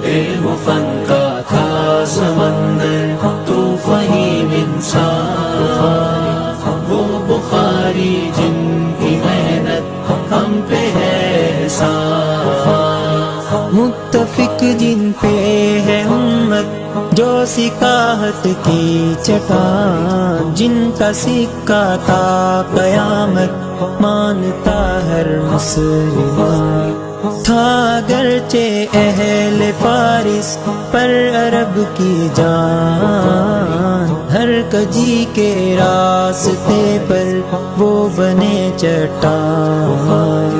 علم فن کا تھا سمندر تو فہیم انسان، وہ بخاری جن کی محنت ہم پہ ہے احسان، متفق جن پہ ہے امت جو سکاہت کی چٹان، جن کا سکہ تھا قیامت مانتا ہر مسلمان، تھا اگرچہ اہل فارس پر عرب کی جان، ہر کجی کے راستے پر وہ بنے چٹان،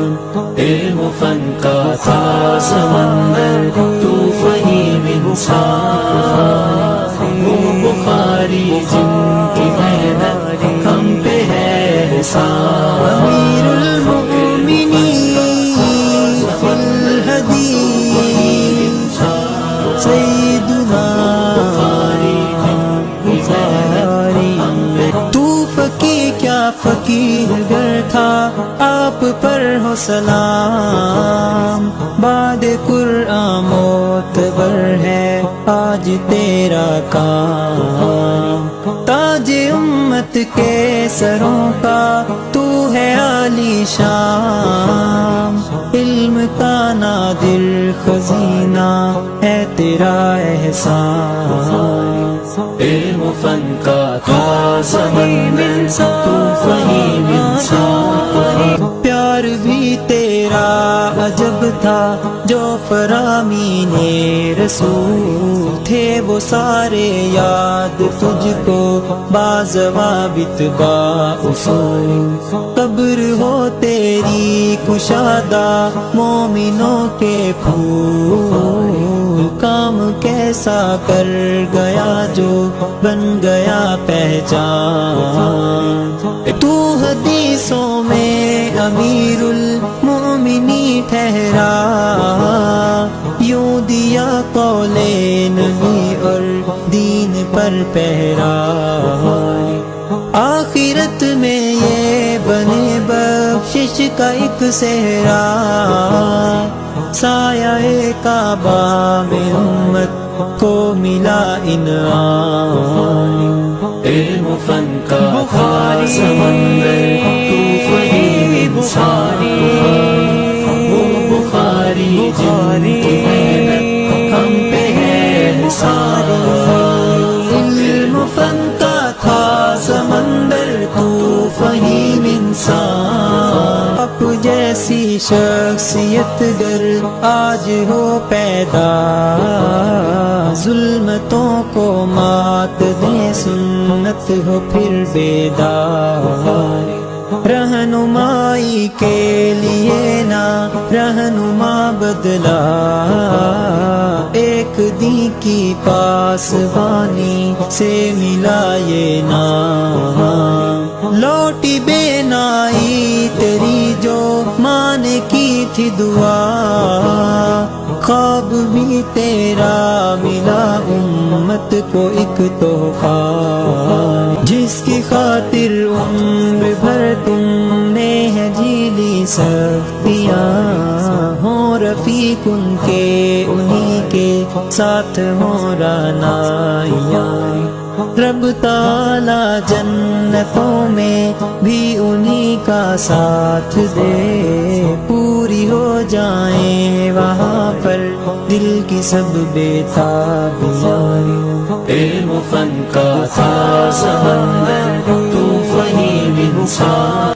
علم فن کا تھا سمندر تو فہیم انسان، وہ بخاری جن کی محنت ہم پہ ہے احسان، امیر المؤمنین فی الحدیث سیدنا بخاری، تو فقیہ کیا فقیر گر تھا آپ پر ہو سلام، بعد قرآن معتبر ہے آج تیرا کام، تاج امت کے سروں کا تو ہے عالی شان، علم کا نادر خزینہ ہے تیرا احسان، علم فن کا تھا سمندر تو فہیم انسان، پیار بھی تیرا عجب تھا جو فرامین رسول تھے، وہ سارے یاد تجھ کو باضوابط با اصول، قبر ہو تیری کشادہ مومنوں کے پھول، کام کیسا کر گیا جو بن گیا پہچان، تو حدیثوں میں امیر المؤمنین ٹھہرا، یوں دیا قول نبی اور دین پر پہرا، آخرت میں یہ بنے بخشش کا ایک صحرا، سایہ کعبہ میں امت کو ملا انعام، علم فن کا تھا سمندر تو فہیم انسان، وہ بخاری جن کی محنت ہم پہ ہے احسان، علم فن کا تھا سمندر تو فہیم انسان، آپ جیسی شخصیت گر آج ہو پیدا، ظلمتوں کو مات دے سنت ہو پھر بیدار، رہنمائی کے لیے نہ رہنما بدلا، ایک دن کی پاسبانی سے ملا یہ نام، لوٹی بے نائی تیری جو مان کی تھی دعا، خواب بھی تیرا ملا امت کو ایک تحفہ، جس کی خاطر عمر بھر تم نے ہے جیلی سختیاں، ہوں رفیق ان کے انہی کے ساتھ ہوں رعنائیاں، رب تعالی جنتوں میں بھی انہی کا ساتھ دے، پوری ہو جائیں وہاں پر دل کی سب بیتابیاں، علم فن کا تھا سمندر تو فہیم انسان۔